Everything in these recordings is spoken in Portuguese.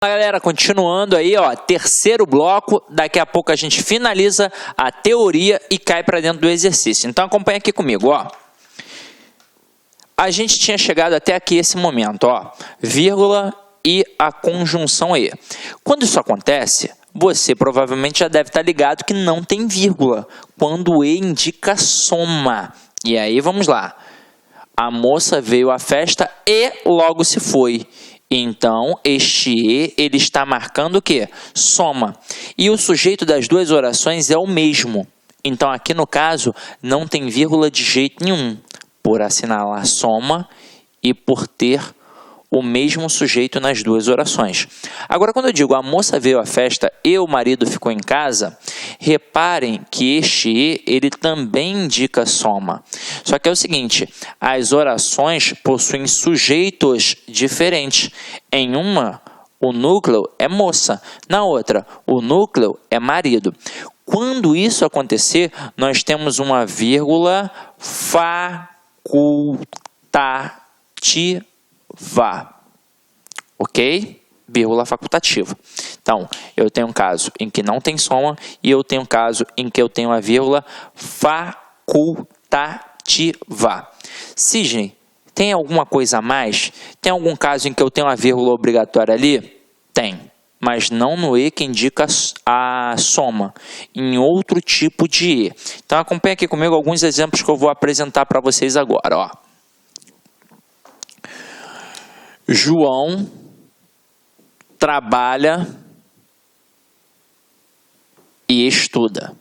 Galera, continuando aí, ó, terceiro bloco, daqui a pouco a gente finaliza a teoria e cai para dentro do exercício. Então acompanha aqui comigo, ó. A gente tinha chegado até aqui esse momento, ó, vírgula e a conjunção E. Quando isso acontece, você provavelmente já deve estar ligado que não tem vírgula, quando o E indica soma. E aí, vamos lá. A moça veio à festa e logo se foi. Então, este E, ele está marcando o quê? Soma. E o sujeito das duas orações é o mesmo. Então, aqui no caso, não tem vírgula de jeito nenhum, por assinalar soma e por ter o mesmo sujeito nas duas orações. Agora, quando eu digo a moça veio à festa e o marido ficou em casa, reparem que este E, ele também indica soma. Só que é o seguinte, as orações possuem sujeitos diferentes. Em uma, o núcleo é moça. Na outra, o núcleo é marido. Quando isso acontecer, nós temos uma vírgula facultativa. Ok? Vírgula facultativa. Então, eu tenho um caso em que não tem soma e eu tenho um caso em que eu tenho a vírgula facultativa. Sidney, tem alguma coisa a mais? Tem algum caso em que eu tenho uma vírgula obrigatória ali? Tem, mas não no E que indica a soma, em outro tipo de E. Então, acompanhe aqui comigo alguns exemplos que eu vou apresentar para vocês agora, ó. João trabalha e estuda.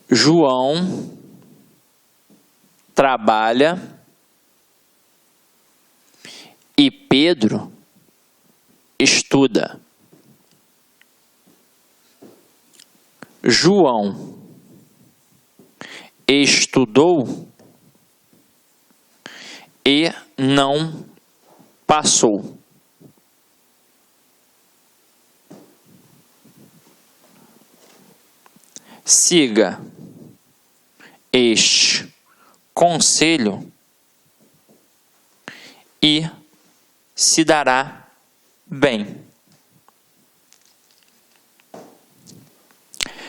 João trabalha e Pedro estuda. João estudou e não passou. Siga este conselho e se dará bem.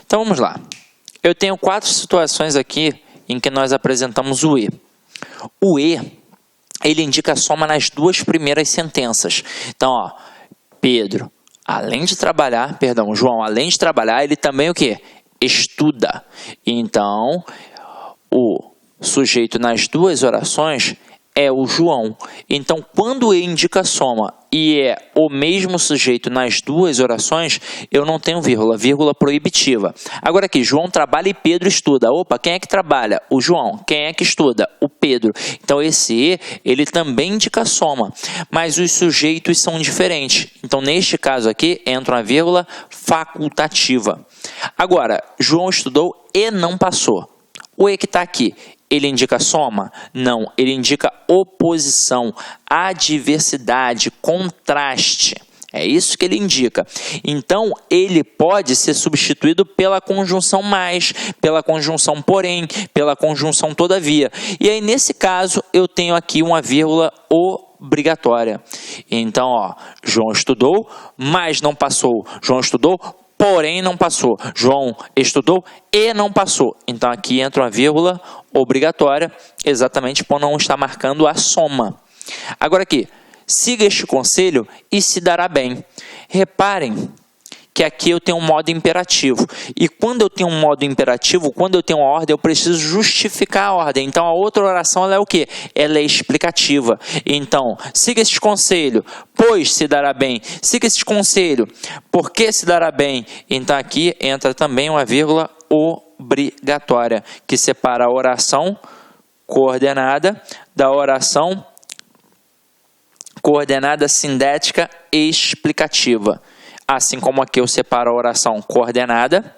Então vamos lá. Eu tenho 4 situações aqui em que nós apresentamos o E. O E, ele indica a soma nas 2 primeiras sentenças. Então, ó, Pedro, além de trabalhar, João, além de trabalhar, ele também o quê? Estuda. Então, o sujeito nas 2 orações é o João. Então, quando E indica soma e é o mesmo sujeito nas 2 orações, eu não tenho vírgula, vírgula proibitiva. Agora aqui, João trabalha e Pedro estuda. Opa, quem é que trabalha? O João. Quem é que estuda? O Pedro. Então, esse E, ele também indica soma, mas os sujeitos são diferentes. Então, neste caso aqui, entra uma vírgula facultativa. Agora, João estudou e não passou. O E que está aqui, ele indica soma? Não, ele indica oposição, adversidade, contraste. É isso que ele indica. Então, ele pode ser substituído pela conjunção mais, pela conjunção porém, pela conjunção todavia. E aí, nesse caso, eu tenho aqui uma vírgula obrigatória. Então, ó, João estudou, mas não passou. João estudou, porém não passou. João estudou e não passou. Então, aqui entra uma vírgula obrigatória, exatamente por não estar marcando a soma. Agora aqui, siga este conselho e se dará bem. Reparem que aqui eu tenho um modo imperativo. E quando eu tenho um modo imperativo, quando eu tenho uma ordem, eu preciso justificar a ordem. Então, a outra oração, ela é o quê? Ela é explicativa. Então, siga esse conselho, pois se dará bem. Siga esse conselho, porque se dará bem. Então, aqui entra também uma vírgula obrigatória, que separa a oração coordenada da oração coordenada sindética e explicativa. Assim como aqui eu separo a oração coordenada,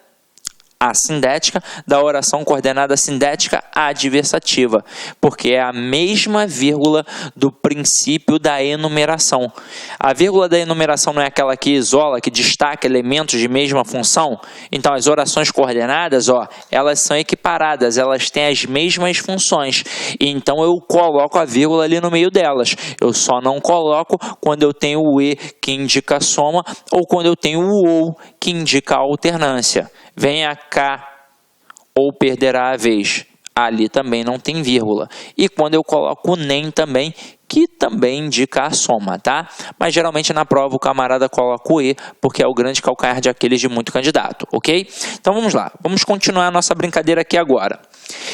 assindética, da oração coordenada sindética adversativa, porque é a mesma vírgula do princípio da enumeração. A vírgula da enumeração não é aquela que isola, que destaca elementos de mesma função? Então, as orações coordenadas, elas são equiparadas, elas têm as mesmas funções. Então, eu coloco a vírgula ali no meio delas. Eu só não coloco quando eu tenho o E, que indica a soma, ou quando eu tenho o OU, que indica a alternância. Venha cá ou perderá a vez. Ali também não tem vírgula. E quando eu coloco o nem também, que também indica a soma, tá? Mas geralmente na prova o camarada coloca o E, porque é o grande calcanhar de Aquiles de muito candidato, ok? Então vamos lá, vamos continuar a nossa brincadeira aqui agora.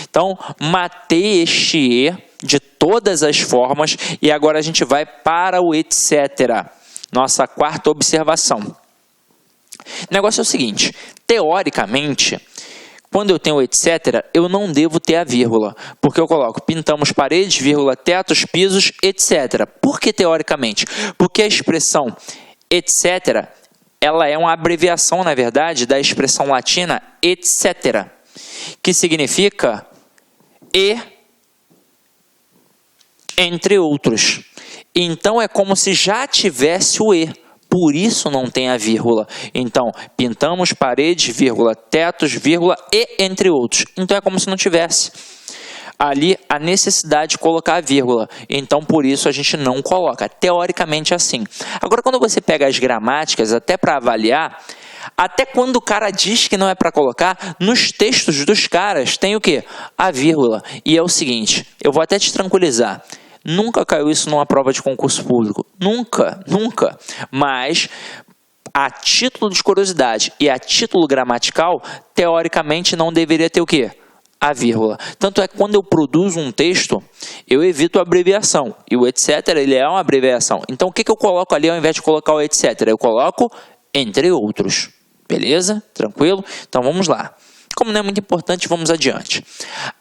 Então, matei este E de todas as formas e agora a gente vai para o etc. Nossa quarta observação. O negócio é o seguinte, teoricamente, quando eu tenho etc, eu não devo ter a vírgula, porque eu coloco pintamos paredes, vírgula, tetos, pisos, etc. Por que teoricamente? Porque a expressão etc, ela é uma abreviação, na verdade, da expressão latina etc, que significa e entre outros. Então, é como se já tivesse o E. Por isso não tem a vírgula. Então, pintamos paredes, vírgula, tetos, vírgula, e entre outros. Então, é como se não tivesse ali a necessidade de colocar a vírgula. Então, por isso a gente não coloca. Teoricamente é assim. Agora, quando você pega as gramáticas, até para avaliar, até quando o cara diz que não é para colocar, nos textos dos caras tem o quê? A vírgula. E é o seguinte, eu vou até te tranquilizar. Nunca caiu isso numa prova de concurso público. Nunca, nunca. Mas, a título de curiosidade e a título gramatical, teoricamente não deveria ter o quê? A vírgula. Tanto é que quando eu produzo um texto, eu evito a abreviação. E o etc, ele é uma abreviação. Então, o que eu coloco ali ao invés de colocar o etc? Eu coloco entre outros. Beleza? Tranquilo? Então, vamos lá. Como não é muito importante, vamos adiante.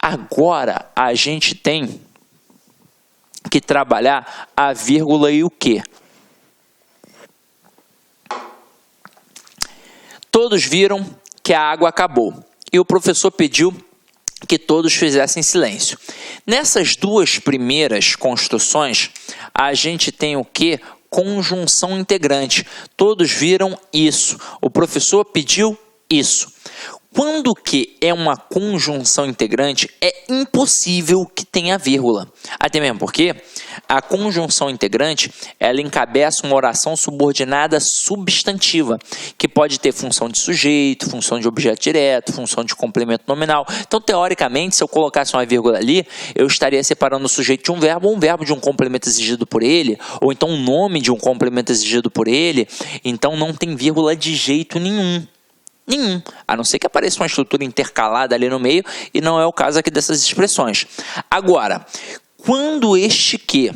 Agora, a gente tem que trabalhar a vírgula e o quê? Todos viram que a água acabou e o professor pediu que todos fizessem silêncio. Nessas duas primeiras construções, a gente tem o quê? Conjunção integrante. Todos viram isso. O professor pediu isso. Quando que é uma conjunção integrante, é impossível que tenha vírgula. Até mesmo porque a conjunção integrante, ela encabeça uma oração subordinada substantiva, que pode ter função de sujeito, função de objeto direto, função de complemento nominal. Então, teoricamente, se eu colocasse uma vírgula ali, eu estaria separando o sujeito de um verbo, ou um verbo de um complemento exigido por ele, ou então um nome de um complemento exigido por ele. Então, não tem vírgula de jeito nenhum. Nenhum, a não ser que apareça uma estrutura intercalada ali no meio, e não é o caso aqui dessas expressões. Agora, quando este que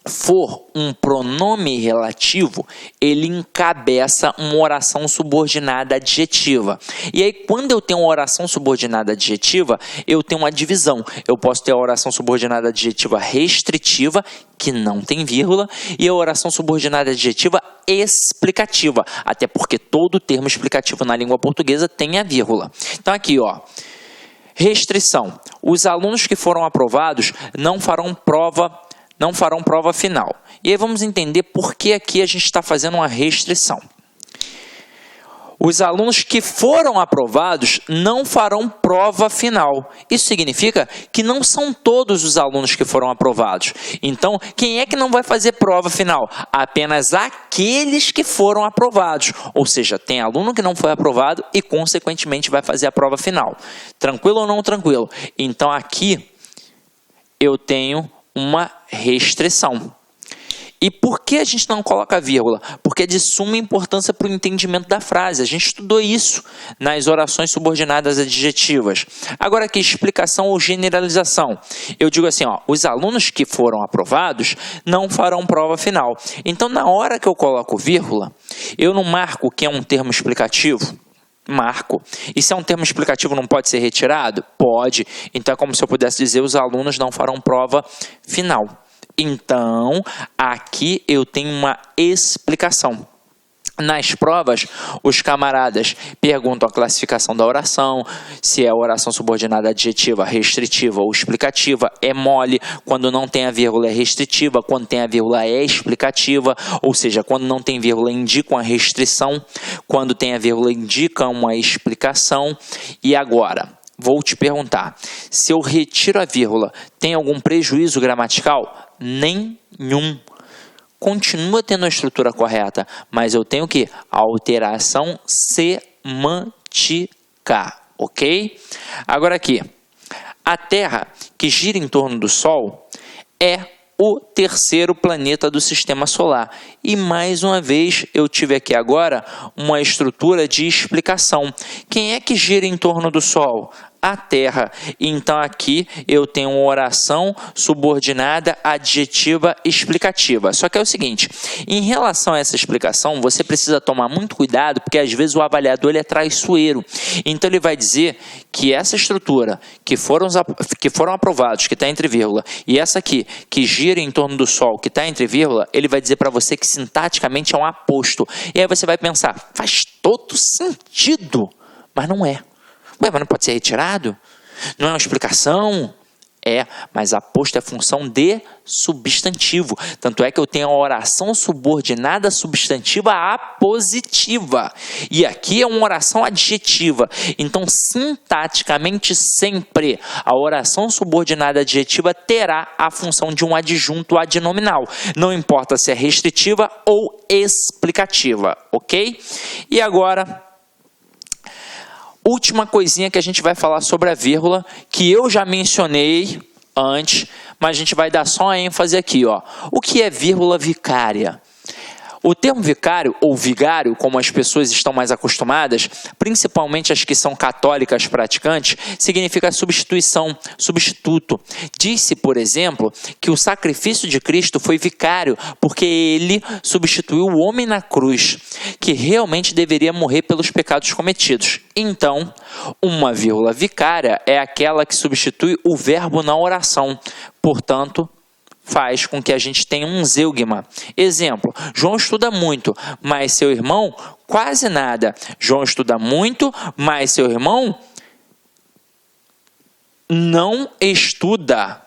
for um pronome relativo, ele encabeça uma oração subordinada adjetiva. E aí, quando eu tenho uma oração subordinada adjetiva, eu tenho uma divisão. Eu posso ter a oração subordinada adjetiva restritiva, que não tem vírgula, e a oração subordinada adjetiva explicativa, até porque todo termo explicativo na língua portuguesa tem a vírgula. Então, aqui, restrição. Os alunos que foram aprovados não farão prova final. E aí vamos entender por que aqui a gente está fazendo uma restrição. Os alunos que foram aprovados não farão prova final. Isso significa que não são todos os alunos que foram aprovados. Então, quem é que não vai fazer prova final? Apenas aqueles que foram aprovados. Ou seja, tem aluno que não foi aprovado e, consequentemente, vai fazer a prova final. Tranquilo ou não tranquilo? Então, aqui eu tenho uma restrição. E por que a gente não coloca vírgula? Porque é de suma importância para o entendimento da frase. A gente estudou isso nas orações subordinadas adjetivas. Agora aqui, explicação ou generalização. Eu digo assim, os alunos que foram aprovados não farão prova final. Então, na hora que eu coloco vírgula, eu não marco que é um termo explicativo? Marco. E se é um termo explicativo, não pode ser retirado? Pode. Então, é como se eu pudesse dizer, os alunos não farão prova final. Então, aqui eu tenho uma explicação. Nas provas, os camaradas perguntam a classificação da oração, se é oração subordinada adjetiva, restritiva ou explicativa, é mole, quando não tem a vírgula é restritiva, quando tem a vírgula é explicativa, ou seja, quando não tem vírgula indica uma restrição, quando tem a vírgula indica uma explicação. E agora, vou te perguntar, se eu retiro a vírgula, tem algum prejuízo gramatical? Nenhum. Continua tendo a estrutura correta, mas eu tenho que alteração semântica, ok? Agora aqui, a Terra que gira em torno do Sol é o terceiro planeta do Sistema Solar. E mais uma vez eu tive aqui agora uma estrutura de explicação. Quem é que gira em torno do Sol? A Terra. Então aqui eu tenho uma oração subordinada adjetiva explicativa. Só que é o seguinte, em relação a essa explicação, você precisa tomar muito cuidado, porque às vezes o avaliador ele é traiçoeiro. Então ele vai dizer que essa estrutura que foram aprovados, que está entre vírgula, e essa aqui, que gira em torno do Sol, que está entre vírgula, ele vai dizer para você que sintaticamente é um aposto. E aí você vai pensar, faz todo sentido, mas não é. Ué, mas não pode ser retirado? Não é uma explicação? É, mas aposto é função de substantivo. Tanto é que eu tenho a oração subordinada substantiva apositiva. E aqui é uma oração adjetiva. Então, sintaticamente, sempre a oração subordinada adjetiva terá a função de um adjunto adnominal. Não importa se é restritiva ou explicativa, ok? E agora, última coisinha que a gente vai falar sobre a vírgula, que eu já mencionei antes, mas a gente vai dar só a ênfase aqui, ó. O que é vírgula vicária? O termo vicário, ou vigário, como as pessoas estão mais acostumadas, principalmente as que são católicas praticantes, significa substituição, substituto. Disse, por exemplo, que o sacrifício de Cristo foi vicário, porque ele substituiu o homem na cruz, que realmente deveria morrer pelos pecados cometidos. Então, uma vírgula vicária é aquela que substitui o verbo na oração. Portanto, faz com que a gente tenha um zeugma. Exemplo, João estuda muito, mas seu irmão quase nada. João estuda muito, mas seu irmão não estuda.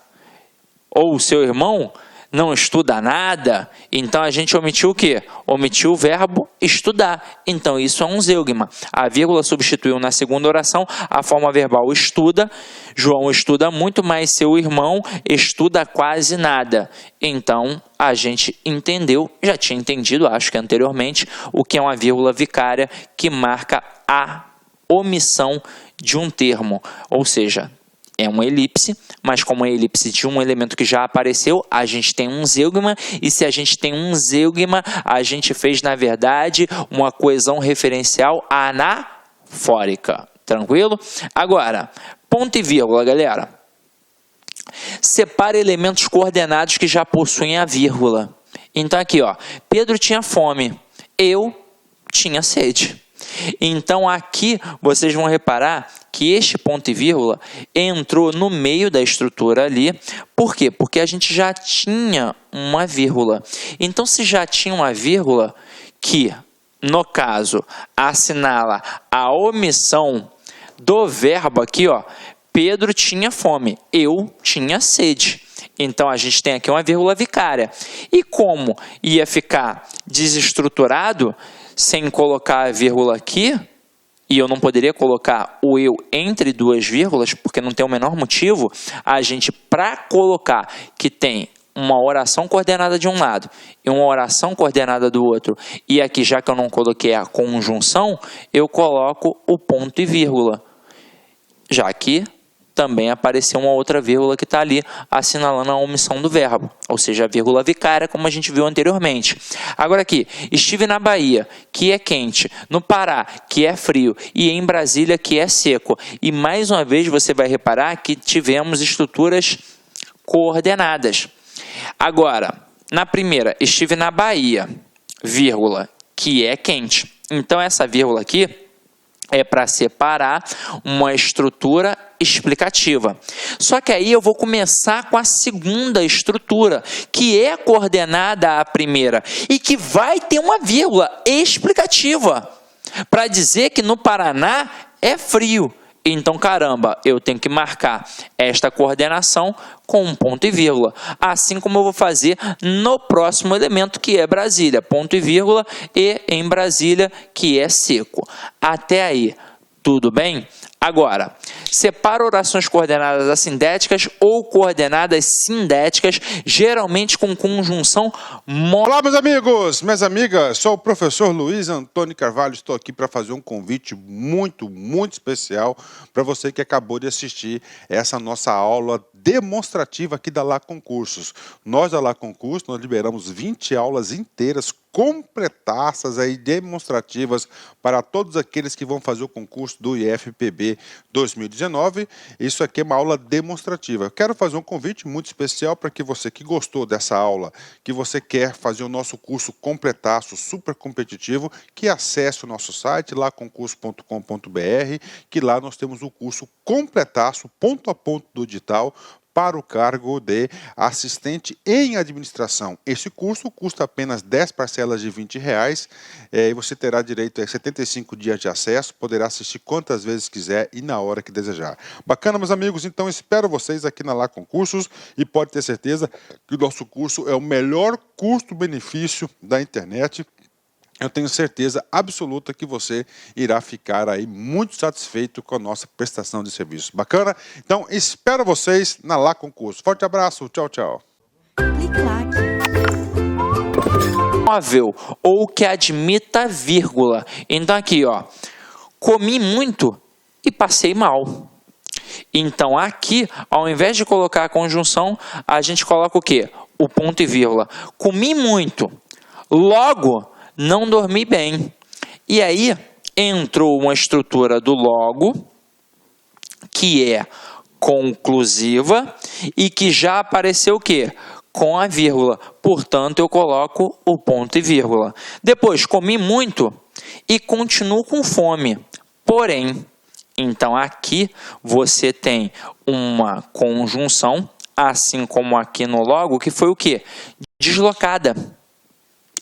Ou seu irmão não estuda nada. Então a gente omitiu o quê? Omitiu o verbo estudar. Então isso é um zeugma. A vírgula substituiu na segunda oração a forma verbal estuda. João estuda muito, mas seu irmão estuda quase nada. Então a gente entendeu, já tinha entendido, acho que anteriormente, o que é uma vírgula vicária que marca a omissão de um termo. Ou seja, é uma elipse, mas como é elipse de um elemento que já apareceu, a gente tem um zeugma, e se a gente tem um zeugma, a gente fez, na verdade, uma coesão referencial anafórica. Tranquilo? Agora, ponto e vírgula, galera. Separa elementos coordenados que já possuem a vírgula. Então aqui, ó, Pedro tinha fome, eu tinha sede. Então aqui vocês vão reparar que este ponto e vírgula entrou no meio da estrutura ali. Por quê? Porque a gente já tinha uma vírgula. Então se já tinha uma vírgula que, no caso, assinala a omissão do verbo aqui, ó, Pedro tinha fome, eu tinha sede. Então a gente tem aqui uma vírgula vicária. E como ia ficar desestruturado sem colocar a vírgula aqui, e eu não poderia colocar o eu entre duas vírgulas, porque não tem o menor motivo, a gente, para colocar que tem uma oração coordenada de um lado e uma oração coordenada do outro, e aqui, já que eu não coloquei a conjunção, eu coloco o ponto e vírgula, já que também apareceu uma outra vírgula que está ali assinalando a omissão do verbo, ou seja, a vírgula vicária, como a gente viu anteriormente. Agora aqui, estive na Bahia, que é quente, no Pará, que é frio, e em Brasília, que é seco. E mais uma vez você vai reparar que tivemos estruturas coordenadas. Agora, na primeira, estive na Bahia, vírgula, que é quente. Então essa vírgula aqui é para separar uma estrutura explicativa. Só que aí eu vou começar com a segunda estrutura, que é coordenada à primeira e que vai ter uma vírgula explicativa para dizer que no Paraná é frio. Então, caramba, eu tenho que marcar esta coordenação com um ponto e vírgula. Assim como eu vou fazer no próximo elemento, que é Brasília. Ponto e vírgula, e em Brasília, que é seco. Até aí, tudo bem? Agora, separa orações coordenadas assindéticas ou coordenadas sindéticas, geralmente com conjunção Olá, meus amigos, minhas amigas, sou o professor Luiz Antônio Carvalho, estou aqui para fazer um convite muito especial para você que acabou de assistir essa nossa aula demonstrativa aqui da Lá Concursos. Nós da Lá Concursos, nós liberamos 20 aulas inteiras, completaças aí, demonstrativas para todos aqueles que vão fazer o concurso do IFPB 2019. Isso aqui é uma aula demonstrativa. Eu quero fazer um convite muito especial para que você que gostou dessa aula, que você quer fazer o nosso curso completaço, super competitivo, que acesse o nosso site, laconcurso.com.br, que lá nós temos o curso completaço, ponto a ponto do edital, para o cargo de assistente em administração. Esse curso custa apenas 10 parcelas de R$20 e você terá direito a 75 dias de acesso, poderá assistir quantas vezes quiser e na hora que desejar. Bacana, meus amigos? Então espero vocês aqui na Lá Concursos e pode ter certeza que o nosso curso é o melhor custo-benefício da internet. Eu tenho certeza absoluta que você irá ficar aí muito satisfeito com a nossa prestação de serviço. Bacana? Então, espero vocês na Lá Concurso. Forte abraço, tchau, tchau. móvel ou que admita vírgula. Então aqui, ó, comi muito e passei mal. Então aqui, ao invés de colocar a conjunção, a gente coloca o quê? O ponto e vírgula. Comi muito, logo não dormi bem. E aí entrou uma estrutura do logo, que é conclusiva e que já apareceu o quê? Com a vírgula. Portanto, eu coloco o ponto e vírgula. Depois, comi muito e continuo com fome. Porém, então aqui você tem uma conjunção, assim como aqui no logo, que foi o quê? Deslocada.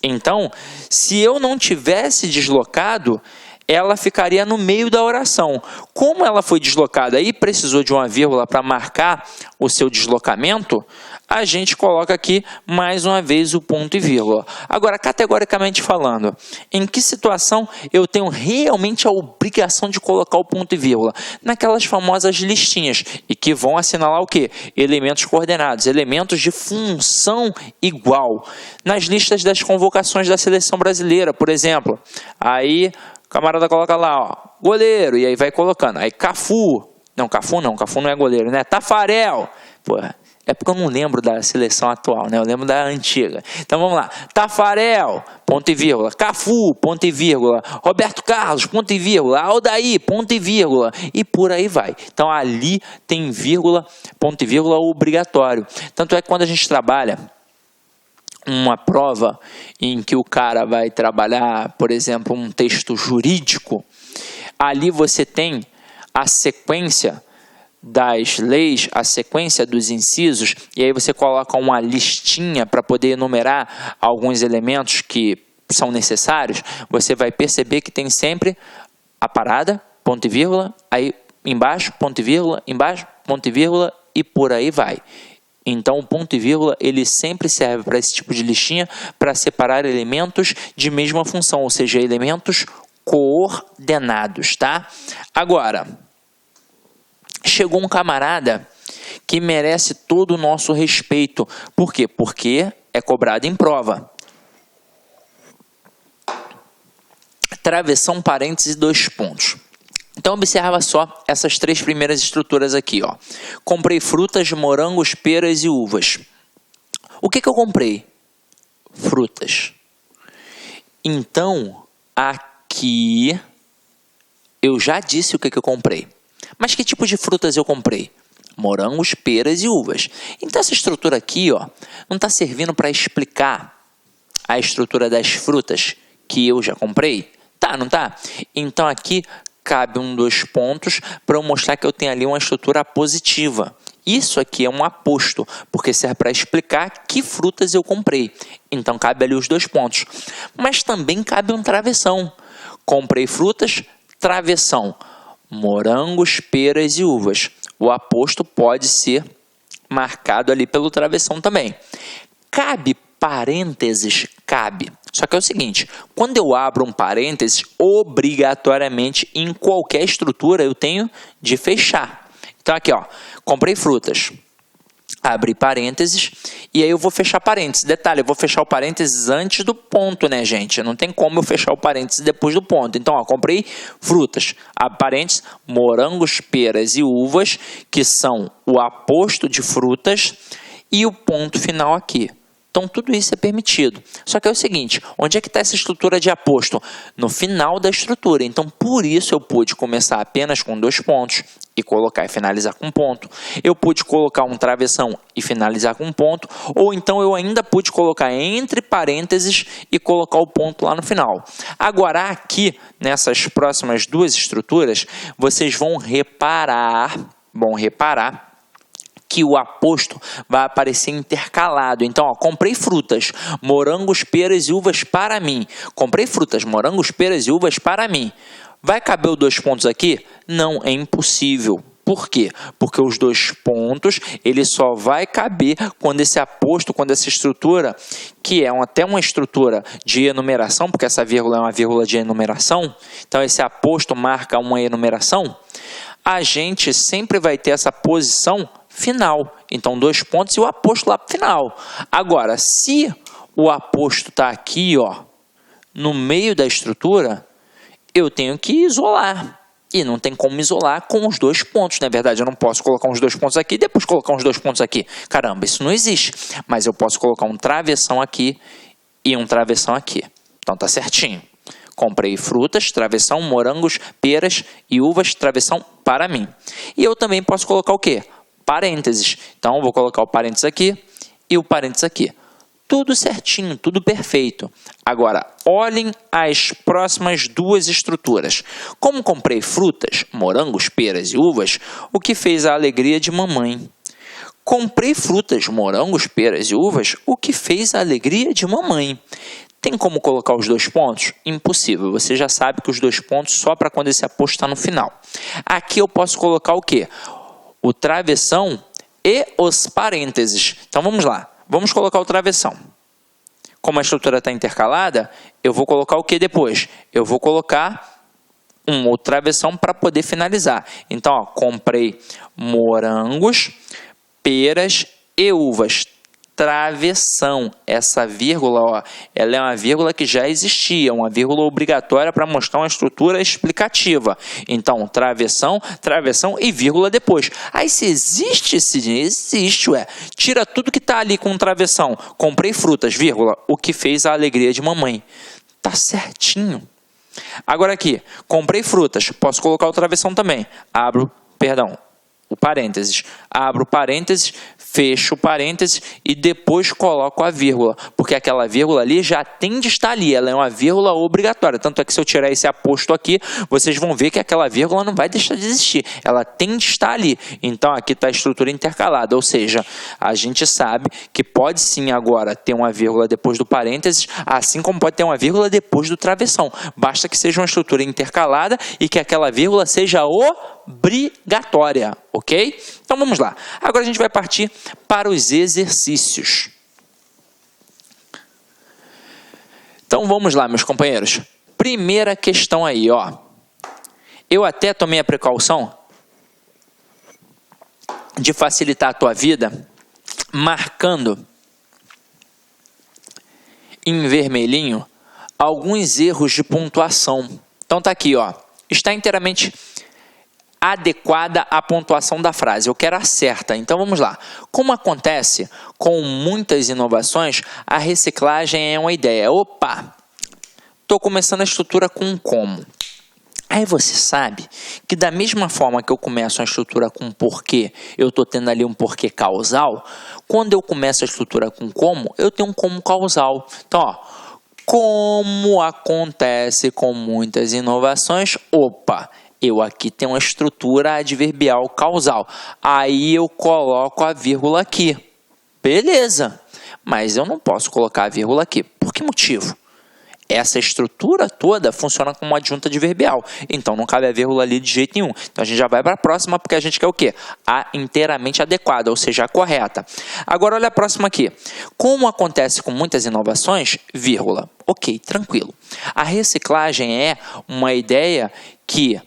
Então, se eu não tivesse deslocado, ela ficaria no meio da oração. Como ela foi deslocada e precisou de uma vírgula para marcar o seu deslocamento, a gente coloca aqui mais uma vez o ponto e vírgula. Agora, categoricamente falando, em que situação eu tenho realmente a obrigação de colocar o ponto e vírgula? Naquelas famosas listinhas, e que vão assinalar o quê? Elementos coordenados, elementos de função igual. Nas listas das convocações da seleção brasileira, por exemplo, aí o camarada coloca lá, ó, goleiro, e aí vai colocando. Aí Cafu não, Cafu não é goleiro, né? Tafarel, porra. É porque eu não lembro da seleção atual, né? Eu lembro da antiga. Então vamos lá. Tafarel, ponto e vírgula. Cafu, ponto e vírgula. Roberto Carlos, ponto e vírgula. Aldair, ponto e vírgula. E por aí vai. Então ali tem vírgula, ponto e vírgula obrigatório. Tanto é que quando a gente trabalha uma prova em que o cara vai trabalhar, por exemplo, um texto jurídico, ali você tem a sequência das leis, a sequência dos incisos, e aí você coloca uma listinha para poder enumerar alguns elementos que são necessários. Você vai perceber que tem sempre a parada, ponto e vírgula, aí embaixo, ponto e vírgula, embaixo, ponto e vírgula, e por aí vai. Então, o ponto e vírgula, ele sempre serve para esse tipo de listinha, para separar elementos de mesma função, ou seja, elementos coordenados, tá? Agora, chegou um camarada que merece todo o nosso respeito. Por quê? Porque é cobrado em prova. Travessão, parênteses, 2 pontos. Então, observa só essas 3 primeiras estruturas aqui, ó. Comprei frutas, morangos, peras e uvas. O que eu comprei? Frutas. Então, aqui, eu já disse o que eu comprei. Mas que tipo de frutas eu comprei? Morangos, peras e uvas. Então, essa estrutura aqui, ó, não está servindo para explicar a estrutura das frutas que eu já comprei? Tá, não tá? Então, aqui cabe um 2 pontos para eu mostrar que eu tenho ali uma estrutura positiva. Isso aqui é um aposto, porque serve para explicar que frutas eu comprei. Então, cabe ali os 2 pontos. Mas também cabe um travessão. Comprei frutas, travessão. Morangos, peras e uvas. O aposto pode ser marcado ali pelo travessão também. Cabe parênteses? Cabe. Só que é o seguinte, quando eu abro um parênteses, obrigatoriamente, em qualquer estrutura, eu tenho de fechar. Então, aqui, ó, comprei frutas, abri parênteses, e aí eu vou fechar parênteses. Detalhe, eu vou fechar o parênteses antes do ponto, né, gente? Não tem como eu fechar o parênteses depois do ponto. Então, ó, comprei frutas, abre parênteses, morangos, peras e uvas, que são o aposto de frutas, e o ponto final aqui. Então, tudo isso é permitido. Só que é o seguinte, onde é que está essa estrutura de aposto? No final da estrutura. Então, por isso eu pude começar apenas com 2 pontos e colocar e finalizar com um ponto. Eu pude colocar um travessão e finalizar com um ponto. Ou então, eu ainda pude colocar entre parênteses e colocar o ponto lá no final. Agora, aqui, nessas próximas 2 estruturas, vocês vão reparar que o aposto vai aparecer intercalado. Então, ó, comprei frutas, morangos, peras e uvas para mim. Comprei frutas, morangos, peras e uvas para mim. Vai caber os 2 pontos aqui? Não, é impossível. Por quê? Porque os 2 pontos, ele só vai caber quando esse aposto, quando essa estrutura, que é até uma estrutura de enumeração, porque essa vírgula é uma vírgula de enumeração, então esse aposto marca uma enumeração, a gente sempre vai ter essa posição final. Então, 2 pontos e o aposto lá para o final. Agora, se o aposto está aqui, ó, no meio da estrutura, eu tenho que isolar. E não tem como isolar com os 2 pontos. Na verdade, eu não posso colocar uns 2 pontos aqui e depois colocar uns 2 pontos aqui. Caramba, isso não existe. Mas eu posso colocar um travessão aqui e um travessão aqui. Então, tá certinho. Comprei frutas, travessão, morangos, peras e uvas, travessão para mim. E eu também posso colocar o quê? Parênteses. Então, eu vou colocar o parênteses aqui e o parênteses aqui. Tudo certinho, tudo perfeito. Agora, olhem as próximas 2 estruturas. Como comprei frutas, morangos, peras e uvas, o que fez a alegria de mamãe? Comprei frutas, morangos, peras e uvas, o que fez a alegria de mamãe? Tem como colocar os 2 pontos? Impossível. Você já sabe que os 2 pontos só para quando esse aposto está no final. Aqui eu posso colocar o quê? O travessão e os parênteses. Então, vamos lá. Vamos colocar o travessão. Como a estrutura está intercalada, eu vou colocar o que depois? Eu vou colocar o travessão para poder finalizar. Então, ó, comprei morangos, peras e uvas. Travessão. Essa vírgula, ó, ela é uma vírgula que já existia, uma vírgula obrigatória para mostrar uma estrutura explicativa. Então, travessão, travessão e vírgula depois. Aí, se existe, ué. Tira tudo que está ali com travessão. Comprei frutas, vírgula, o que fez a alegria de mamãe. Tá certinho. Agora aqui, comprei frutas, posso colocar o travessão também. O parênteses. Abro o parênteses, fecho o parênteses e depois coloco a vírgula, porque aquela vírgula ali já tem de estar ali, ela é uma vírgula obrigatória. Tanto é que se eu tirar esse aposto aqui, vocês vão ver que aquela vírgula não vai deixar de existir, ela tem de estar ali. Então aqui está a estrutura intercalada, ou seja, a gente sabe que pode sim agora ter uma vírgula depois do parênteses, assim como pode ter uma vírgula depois do travessão. Basta que seja uma estrutura intercalada e que aquela vírgula seja obrigatória, ok? Então vamos lá. Agora a gente vai partir para os exercícios. Então vamos lá, meus companheiros. Primeira questão aí, ó. Eu até tomei a precaução de facilitar a tua vida, marcando em vermelhinho alguns erros de pontuação. Então tá aqui, ó. Está inteiramente adequada à pontuação da frase. Eu quero a certa. Então vamos lá. Como acontece com muitas inovações, a reciclagem é uma ideia. Opa! Estou começando a estrutura com um como. Aí você sabe que da mesma forma que eu começo a estrutura com porquê, eu estou tendo ali um porquê causal, quando eu começo a estrutura com como, eu tenho um como causal. Então, ó, como acontece com muitas inovações, opa, Eu aqui tenho uma estrutura adverbial causal. Aí eu coloco a vírgula aqui. Beleza. Mas eu não posso colocar a vírgula aqui. Por que motivo? Essa estrutura toda funciona como uma adjunta adverbial. Então, não cabe a vírgula ali de jeito nenhum. Então, a gente já vai para a próxima, porque a gente quer o quê? A inteiramente adequada, ou seja, a correta. Agora, olha a próxima aqui. Como acontece com muitas inovações, vírgula. Ok, tranquilo. A reciclagem é uma ideia que,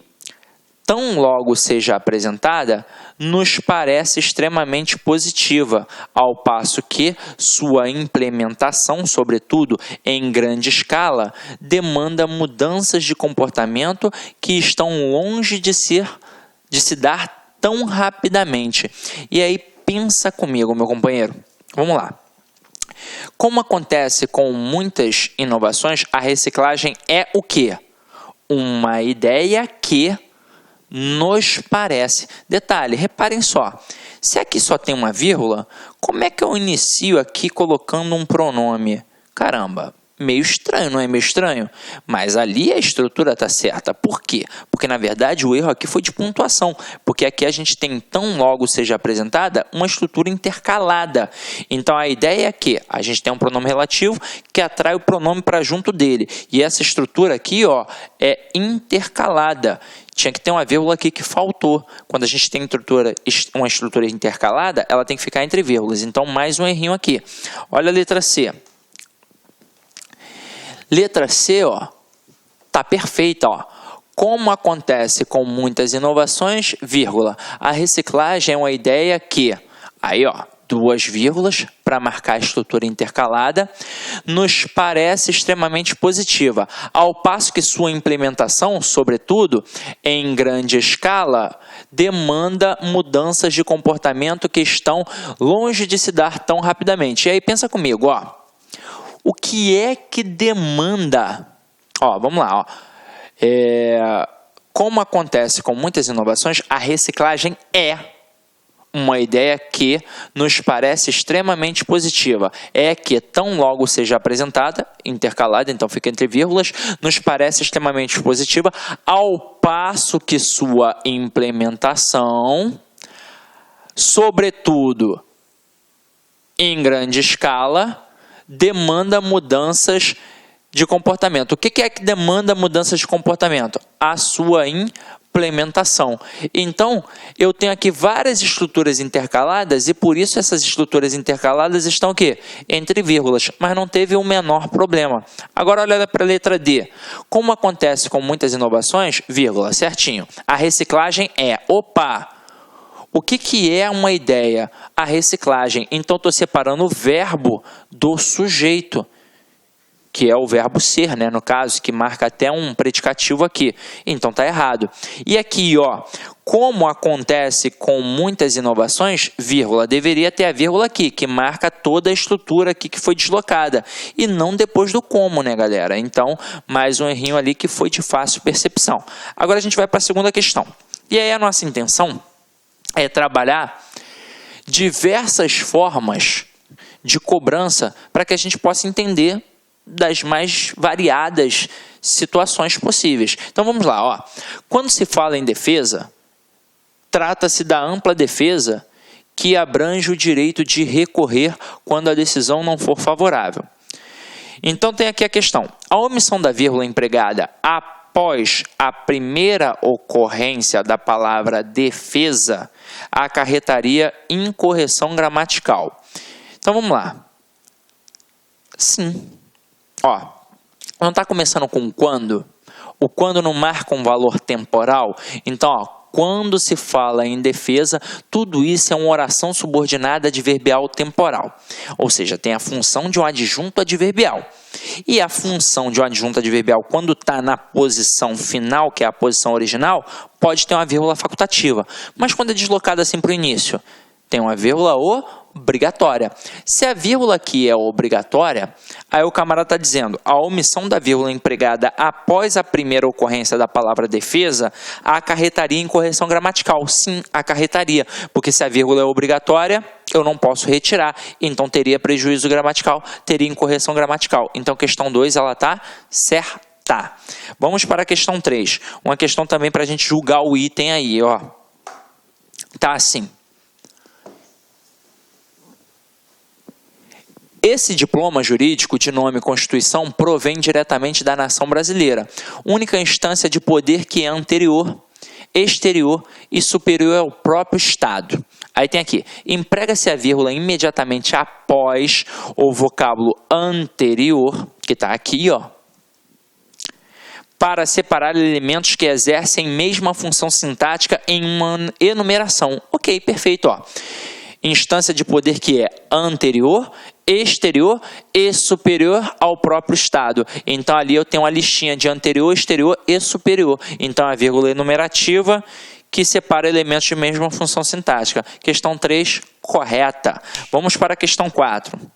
tão logo seja apresentada, nos parece extremamente positiva, ao passo que sua implementação, sobretudo em grande escala, demanda mudanças de comportamento que estão longe de se dar tão rapidamente. E aí, pensa comigo, meu companheiro. Vamos lá. Como acontece com muitas inovações, a reciclagem é o quê? Uma ideia que nos parece. Detalhe, reparem só. Se aqui só tem uma vírgula, como é que eu inicio aqui colocando um pronome? Caramba, meio estranho, não é meio estranho? Mas ali a estrutura está certa. Por quê? Porque, na verdade, o erro aqui foi de pontuação. Porque aqui a gente tem, tão logo seja apresentada, uma estrutura intercalada. Então, a ideia é que a gente tem um pronome relativo que atrai o pronome para junto dele. E essa estrutura aqui, ó, é intercalada. Tinha que ter uma vírgula aqui que faltou. Quando a gente tem uma estrutura intercalada, ela tem que ficar entre vírgulas. Então, mais um errinho aqui. Olha a letra C. Letra C, ó, tá perfeita, ó. Como acontece com muitas inovações, vírgula. A reciclagem é uma ideia que, aí, ó, duas vírgulas para marcar a estrutura intercalada, nos parece extremamente positiva, ao passo que sua implementação, sobretudo em grande escala, demanda mudanças de comportamento que estão longe de se dar tão rapidamente. E aí pensa comigo, ó, o que é que demanda? Ó, vamos lá, ó. Como acontece com muitas inovações, a reciclagem é uma ideia que nos parece extremamente positiva. É que, tão logo seja apresentada, intercalada, então fica entre vírgulas, nos parece extremamente positiva, ao passo que sua implementação, sobretudo em grande escala, demanda mudanças de comportamento. O que é que demanda mudanças de comportamento? A sua implementação. Então, eu tenho aqui várias estruturas intercaladas e por isso essas estruturas intercaladas estão o quê? Entre vírgulas, mas não teve o menor problema. Agora olha para a letra D. Como acontece com muitas inovações, vírgula, certinho. A reciclagem é, o que é uma ideia? A reciclagem. Então, estou separando o verbo do sujeito, que é o verbo ser, né, no caso, que marca até um predicativo aqui. Então, está errado. E aqui, ó, como acontece com muitas inovações, vírgula, deveria ter a vírgula aqui, que marca toda a estrutura aqui que foi deslocada. E não depois do como, né, galera? Então, mais um errinho ali que foi de fácil percepção. Agora, a gente vai para a segunda questão. E aí, a nossa intenção é trabalhar diversas formas de cobrança para que a gente possa entender das mais variadas situações possíveis. Então vamos lá, ó. Quando se fala em defesa, trata-se da ampla defesa que abrange o direito de recorrer quando a decisão não for favorável. Então tem aqui a questão. A omissão da vírgula empregada após a primeira ocorrência da palavra defesa acarretaria incorreção gramatical. Então vamos lá. Sim. Ó, não está começando com quando? O quando não marca um valor temporal? Então, ó, quando se fala em defesa, tudo isso é uma oração subordinada adverbial temporal. Ou seja, tem a função de um adjunto adverbial. E a função de um adjunto adverbial, quando está na posição final, que é a posição original, pode ter uma vírgula facultativa. Mas quando é deslocada assim para o início, tem uma vírgula obrigatória. Se a vírgula aqui é obrigatória, aí o camarada está dizendo a omissão da vírgula empregada após a primeira ocorrência da palavra defesa acarretaria incorreção gramatical. Sim, acarretaria, porque se a vírgula é obrigatória, eu não posso retirar, então teria prejuízo gramatical, teria incorreção gramatical. Então, questão 2, ela está certa. Tá. Vamos para a questão 3. Uma questão também para a gente julgar o item aí, ó. Tá assim. Esse diploma jurídico de nome Constituição provém diretamente da nação brasileira, única instância de poder que é anterior, exterior e superior ao próprio Estado. Aí tem aqui, emprega-se a vírgula imediatamente após o vocábulo anterior, que está aqui, ó, para separar elementos que exercem mesma função sintática em uma enumeração. Ok, perfeito, ó. Instância de poder que é anterior, exterior e superior ao próprio Estado. Então, ali eu tenho uma listinha de anterior, exterior e superior. Então, a vírgula enumerativa que separa elementos de mesma função sintática. Questão 3, correta. Vamos para a questão 4.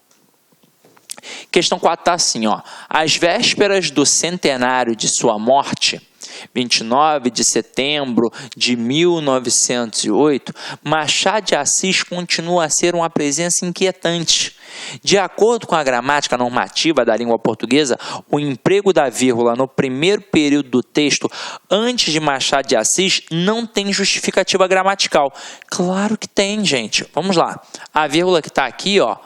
Questão 4 está assim, ó. Às vésperas do centenário de sua morte, 29 de setembro de 1908, Machado de Assis continua a ser uma presença inquietante. De acordo com a gramática normativa da língua portuguesa, o emprego da vírgula no primeiro período do texto, antes de Machado de Assis, não tem justificativa gramatical. Claro que tem, gente. Vamos lá. A vírgula que está aqui, ó.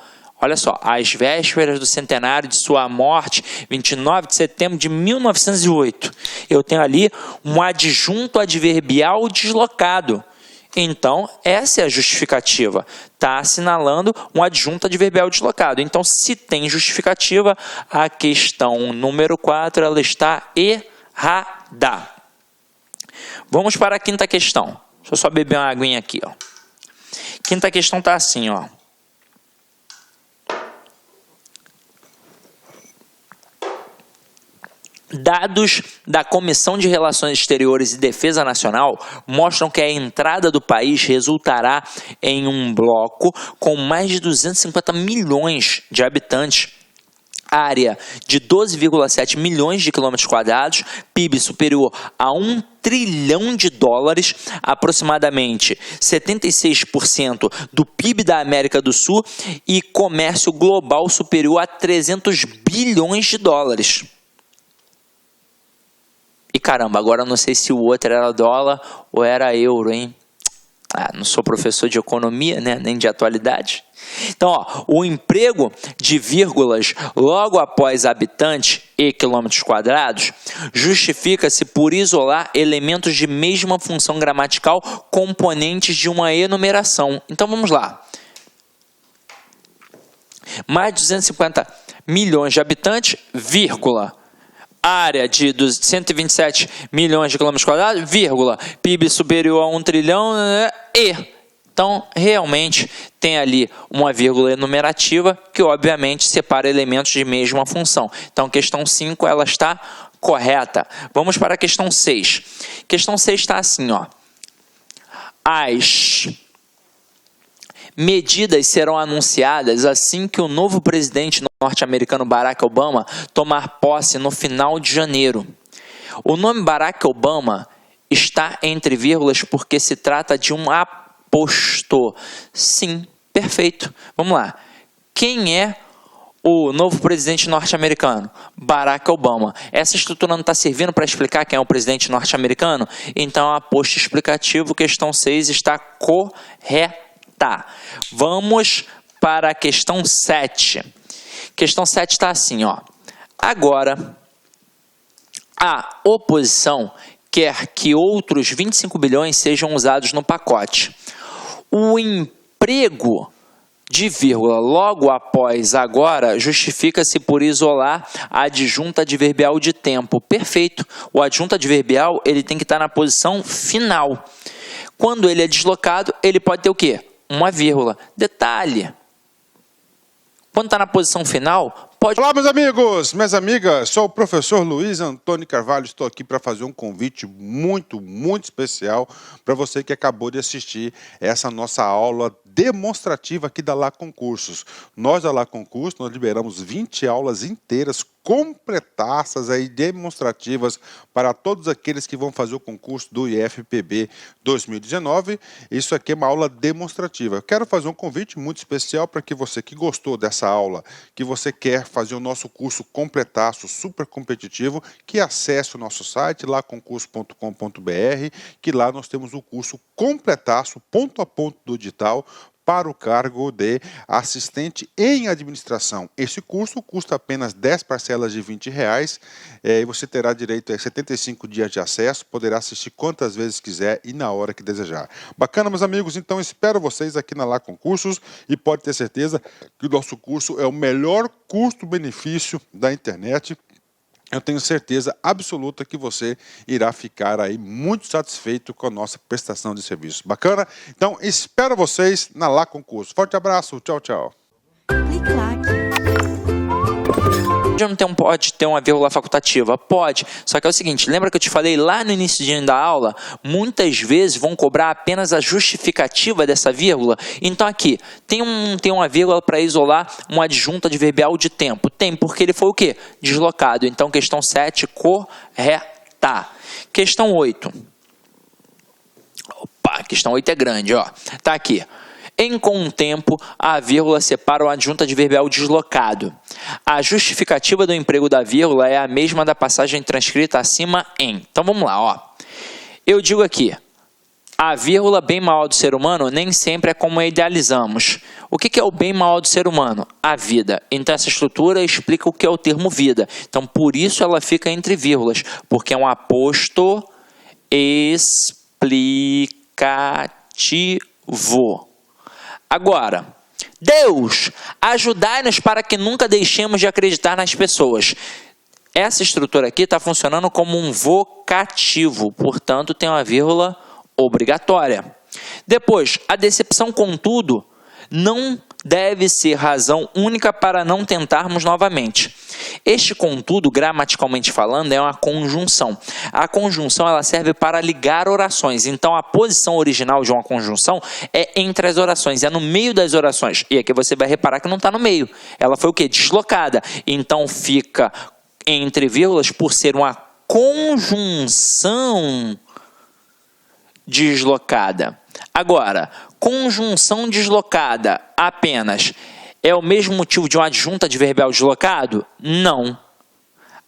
Olha só, às vésperas do centenário de sua morte, 29 de setembro de 1908. Eu tenho ali um adjunto adverbial deslocado. Então, essa é a justificativa. Está assinalando um adjunto adverbial deslocado. Então, se tem justificativa, a questão número 4 ela está errada. Vamos para a quinta questão. Deixa eu só beber uma aguinha aqui, ó. Quinta questão está assim, ó. Dados da Comissão de Relações Exteriores e Defesa Nacional mostram que a entrada do país resultará em um bloco com mais de 250 milhões de habitantes, área de 12,7 milhões de quilômetros quadrados, PIB superior a 1 trilhão de dólares, aproximadamente 76% do PIB da América do Sul e comércio global superior a 300 bilhões de dólares. E caramba, agora eu não sei se o outro era dólar ou era euro, hein? Não sou professor de economia, né? Nem de atualidade. Então, ó, o emprego de vírgulas logo após habitante e quilômetros quadrados justifica-se por isolar elementos de mesma função gramatical componentes de uma enumeração. Então, vamos lá. Mais de 250 milhões de habitantes, vírgula. Área de 127 milhões de quilômetros quadrados, vírgula, PIB superior a 1 trilhão e... Então, realmente, tem ali uma vírgula enumerativa que, obviamente, separa elementos de mesma função. Então, questão 5, ela está correta. Vamos para a questão 6. Questão 6 está assim, ó. As medidas serão anunciadas assim que o novo presidente norte-americano Barack Obama tomar posse no final de janeiro. O nome Barack Obama está entre vírgulas porque se trata de um aposto. Sim, perfeito. Vamos lá. Quem é o novo presidente norte-americano? Barack Obama. Essa estrutura não está servindo para explicar quem é o presidente norte-americano? Então, aposto explicativo, questão 6 está correta. Vamos para a questão 7. Questão 7 está assim, ó. Agora, a oposição quer que outros 25 bilhões sejam usados no pacote. O emprego de vírgula logo após agora justifica-se por isolar a adjunta adverbial de tempo. Perfeito. O adjunto adverbial ele tem que estar na posição final. Quando ele é deslocado, ele pode ter o quê? Uma vírgula. Detalhe. Quando está na posição final, pode... Olá, meus amigos, minhas amigas. Sou o professor Luiz Antônio Carvalho. Estou aqui para fazer um convite muito especial para você que acabou de assistir essa nossa aula demonstrativa aqui da Lá Concursos. Nós da Lá Concursos, nós liberamos 20 aulas inteiras completaças aí, demonstrativas para todos aqueles que vão fazer o concurso do IFPB 2019. Isso aqui é uma aula demonstrativa. Eu quero fazer um convite muito especial para que você que gostou dessa aula, que você quer fazer o nosso curso completaço, super competitivo, que acesse o nosso site, lá concurso.com.br, que lá nós temos o curso completaço, ponto a ponto do edital, para o cargo de assistente em administração. Esse curso custa apenas 10 parcelas de R$20 e você terá direito a 75 dias de acesso, poderá assistir quantas vezes quiser e na hora que desejar. Bacana, meus amigos? Então espero vocês aqui na Lá Concursos e pode ter certeza que o nosso curso é o melhor custo-benefício da internet. Eu tenho certeza absoluta que você irá ficar aí muito satisfeito com a nossa prestação de serviço. Bacana? Então, espero vocês na Lá Concurso. Forte abraço, tchau, tchau. Já não pode ter uma vírgula facultativa? Pode, só que é o seguinte, lembra que eu te falei lá no início da aula? Muitas vezes vão cobrar apenas a justificativa dessa vírgula. Então aqui, tem uma vírgula para isolar uma adjunta adverbial de tempo. Tem, porque ele foi o quê? Deslocado. Então questão 7, correta. Questão 8. Opa, questão 8 é grande, ó. Tá aqui. Em com o tempo, a vírgula separa o adjunto adverbial deslocado. A justificativa do emprego da vírgula é a mesma da passagem transcrita acima em. Então vamos lá, ó. Eu digo aqui, a vírgula bem maior do ser humano nem sempre é como idealizamos. O que é o bem maior do ser humano? A vida. Então essa estrutura explica o que é o termo vida. Então por isso ela fica entre vírgulas, porque é um aposto explicativo. Agora, Deus, ajudai-nos para que nunca deixemos de acreditar nas pessoas. Essa estrutura aqui está funcionando como um vocativo, portanto tem uma vírgula obrigatória. Depois, a decepção, contudo, não deve ser razão única para não tentarmos novamente. Este, contudo, gramaticalmente falando, é uma conjunção. A conjunção ela serve para ligar orações. Então, a posição original de uma conjunção é entre as orações, é no meio das orações. E aqui você vai reparar que não está no meio. Ela foi o quê? Deslocada. Então, fica entre vírgulas por ser uma conjunção deslocada. Agora, conjunção deslocada apenas é o mesmo motivo de um adjunto adverbial deslocado? Não.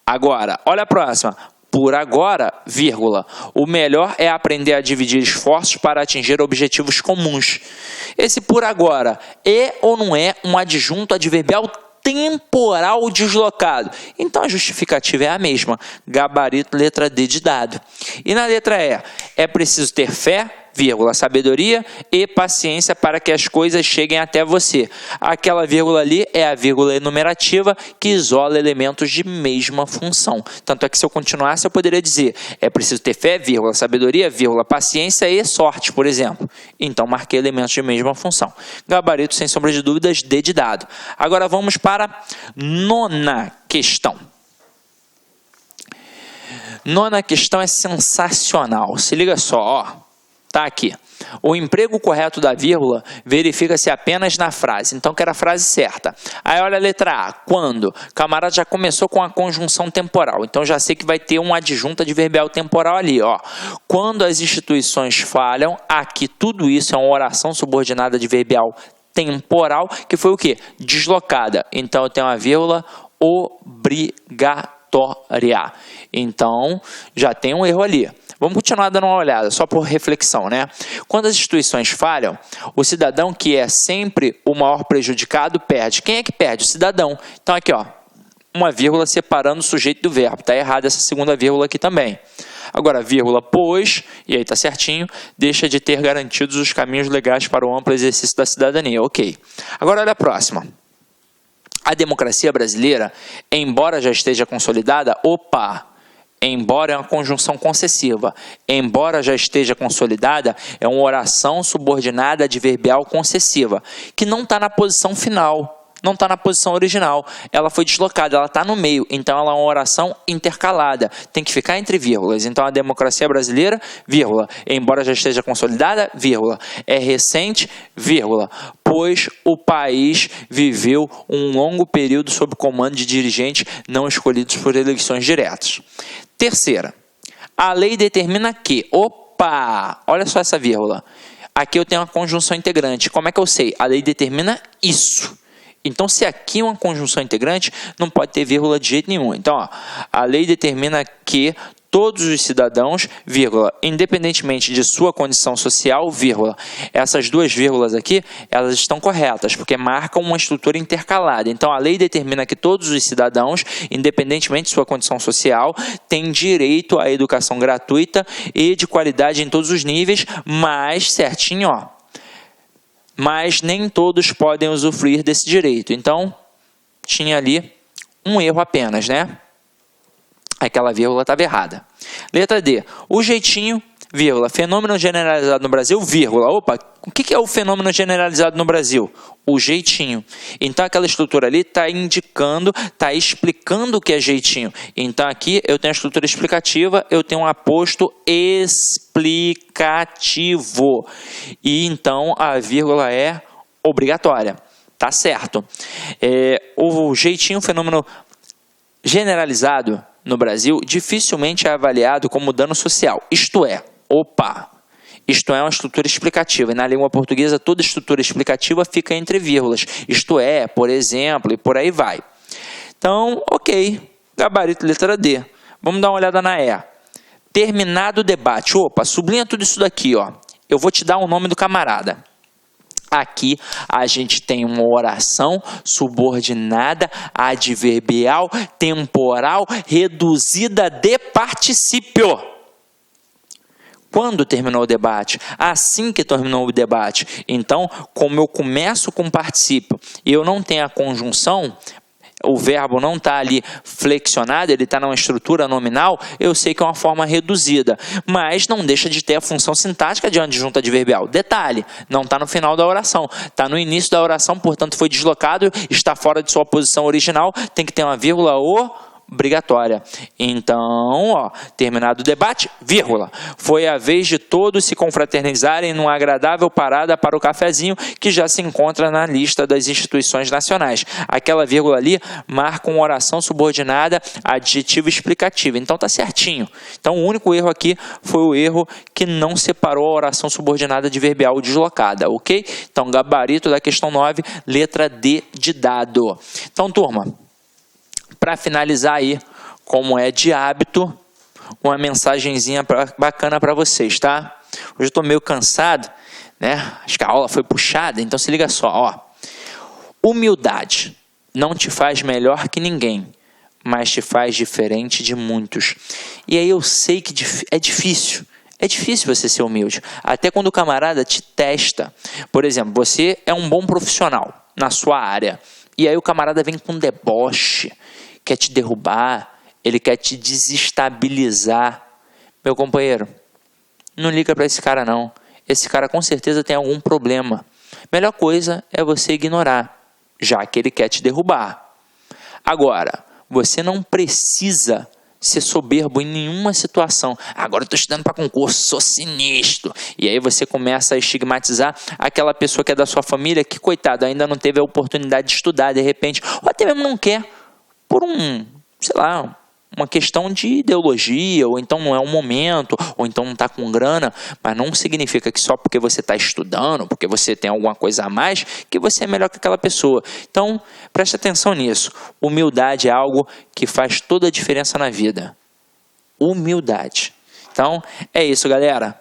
Agora, olha a próxima. Por agora, vírgula. O melhor é aprender a dividir esforços para atingir objetivos comuns. Esse por agora é ou não é um adjunto adverbial temporal deslocado? Então a justificativa é a mesma. Gabarito, letra D de dado. E na letra E, é preciso ter fé, vírgula, sabedoria e paciência para que as coisas cheguem até você. Aquela vírgula ali é a vírgula enumerativa que isola elementos de mesma função. Tanto é que se eu continuasse eu poderia dizer, é preciso ter fé, vírgula, sabedoria, vírgula, paciência e sorte, por exemplo. Então marquei elementos de mesma função. Gabarito, sem sombra de dúvidas, D de dado. Agora vamos para a nona questão. Nona questão é sensacional. Se liga só, ó. Tá aqui. O emprego correto da vírgula verifica-se apenas na frase. Então, quero a frase certa. Aí, olha a letra A. Quando? O camarada já começou com a conjunção temporal. Então, já sei que vai ter um adjunto adverbial temporal ali. Ó. Quando as instituições falham, aqui tudo isso é uma oração subordinada adverbial temporal, que foi o quê? Deslocada. Então, eu tenho uma vírgula obrigatória. Então, já tem um erro ali. Vamos continuar dando uma olhada, só por reflexão, né? Quando as instituições falham, o cidadão, que é sempre o maior prejudicado, perde. Quem é que perde? O cidadão. Então, aqui, ó, uma vírgula separando o sujeito do verbo. Está errada essa segunda vírgula aqui também. Agora, vírgula, pois, e aí está certinho, deixa de ter garantidos os caminhos legais para o amplo exercício da cidadania. Ok. Agora, olha a próxima. A democracia brasileira, embora já esteja consolidada, embora é uma conjunção concessiva, embora já esteja consolidada, é uma oração subordinada adverbial concessiva, que não está na posição final, não está na posição original. Ela foi deslocada, ela está no meio, então ela é uma oração intercalada, tem que ficar entre vírgulas. Então a democracia brasileira, vírgula, embora já esteja consolidada, vírgula, é recente, vírgula, pois o país viveu um longo período sob comando de dirigentes não escolhidos por eleições diretas. Terceira, a lei determina que, olha só essa vírgula, aqui eu tenho uma conjunção integrante. Como é que eu sei? A lei determina isso. Então, se aqui é uma conjunção integrante, não pode ter vírgula de jeito nenhum. Então, ó, a lei determina que todos os cidadãos, vírgula, independentemente de sua condição social, vírgula. Essas duas vírgulas aqui, elas estão corretas, porque marcam uma estrutura intercalada. Então, a lei determina que todos os cidadãos, independentemente de sua condição social, têm direito à educação gratuita e de qualidade em todos os níveis, mas certinho, ó. Mas nem todos podem usufruir desse direito. Então, tinha ali um erro apenas, né? Aquela vírgula estava errada. Letra D. O jeitinho, vírgula, fenômeno generalizado no Brasil, vírgula. Opa, o que é o fenômeno generalizado no Brasil? O jeitinho. Então, aquela estrutura ali está indicando, está explicando o que é jeitinho. Então, aqui eu tenho a estrutura explicativa, eu tenho um aposto explicativo. E, então, a vírgula é obrigatória. Tá certo. O jeitinho, fenômeno generalizado no Brasil, dificilmente é avaliado como dano social. Isto é, isto é uma estrutura explicativa. E na língua portuguesa, toda estrutura explicativa fica entre vírgulas. Isto é, por exemplo, e por aí vai. Então, ok. Gabarito, letra D. Vamos dar uma olhada na E. Terminado o debate. Sublinha tudo isso daqui, ó. Eu vou te dar o nome do camarada. Aqui a gente tem uma oração subordinada, adverbial, temporal, reduzida de particípio. Quando terminou o debate? Assim que terminou o debate. Então, como eu começo com particípio e eu não tenho a conjunção, o verbo não está ali flexionado, ele está numa estrutura nominal, eu sei que é uma forma reduzida, mas não deixa de ter a função sintática de adjunto adverbial. Detalhe, não está no final da oração, está no início da oração, portanto foi deslocado, está fora de sua posição original, tem que ter uma vírgula obrigatória. Então, ó, terminado o debate, vírgula. Foi a vez de todos se confraternizarem numa agradável parada para o cafezinho que já se encontra na lista das instituições nacionais. Aquela vírgula ali marca uma oração subordinada adjetiva explicativa. Então tá certinho. Então o único erro aqui foi o erro que não separou a oração subordinada adverbial deslocada, ok? Então gabarito da questão 9, letra D de dado. Então turma, para finalizar aí, como é de hábito, uma mensagenzinha bacana para vocês, tá? Hoje eu estou meio cansado, né? Acho que a aula foi puxada, então se liga só, ó. Humildade não te faz melhor que ninguém, mas te faz diferente de muitos. E aí eu sei que é difícil. É difícil você ser humilde. Até quando o camarada te testa. Por exemplo, você é um bom profissional na sua área. E aí o camarada vem com deboche, quer te derrubar, ele quer te desestabilizar. Meu companheiro, não liga para esse cara não. Esse cara com certeza tem algum problema. Melhor coisa é você ignorar, já que ele quer te derrubar. Agora, você não precisa ser soberbo em nenhuma situação. Agora eu estou estudando para concurso, sou sinistro. E aí você começa a estigmatizar aquela pessoa que é da sua família, que, coitado, ainda não teve a oportunidade de estudar, de repente, ou até mesmo não quer, por uma questão de ideologia, ou então não é um momento, ou então não está com grana, mas não significa que só porque você está estudando, porque você tem alguma coisa a mais, que você é melhor que aquela pessoa. Então, preste atenção nisso. Humildade é algo que faz toda a diferença na vida. Humildade. Então, é isso, galera.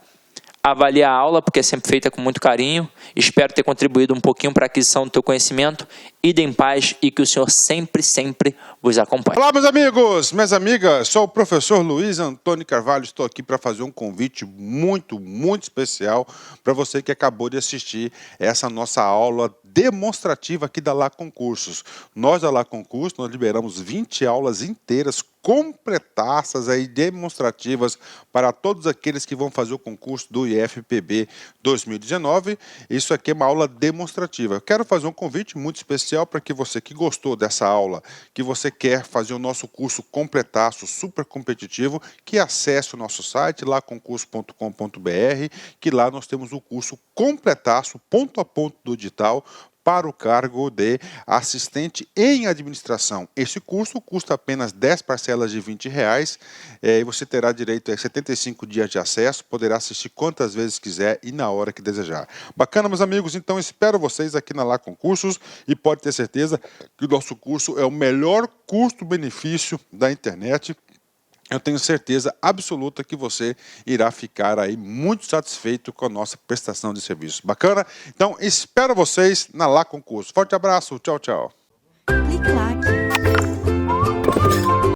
Avalie a aula, porque é sempre feita com muito carinho. Espero ter contribuído um pouquinho para a aquisição do teu conhecimento. Ide em paz e que o Senhor sempre, sempre vos acompanhe. Olá, meus amigos, minhas amigas. Sou o professor Luiz Antônio Carvalho. Estou aqui para fazer um convite muito, muito especial para você que acabou de assistir essa nossa aula demonstrativa aqui da Lá Concursos. Nós da Lá Concursos, nós liberamos 20 aulas inteiras completaças aí, demonstrativas para todos aqueles que vão fazer o concurso do IFPB 2019. Isso aqui é uma aula demonstrativa. Eu quero fazer um convite muito especial para que você que gostou dessa aula, que você quer fazer o nosso curso completaço, super competitivo, que acesse o nosso site, laconcurso.com.br, que lá nós temos o curso completaço, ponto a ponto do edital, para o cargo de assistente em administração. Esse curso custa apenas 10 parcelas de R$20 e você terá direito a 75 dias de acesso, poderá assistir quantas vezes quiser e na hora que desejar. Bacana, meus amigos? Então espero vocês aqui na Lá Concursos e pode ter certeza que o nosso curso é o melhor custo-benefício da internet. Eu tenho certeza absoluta que você irá ficar aí muito satisfeito com a nossa prestação de serviço. Bacana? Então, espero vocês na Lá Concurso. Forte abraço, tchau, tchau. Clique lá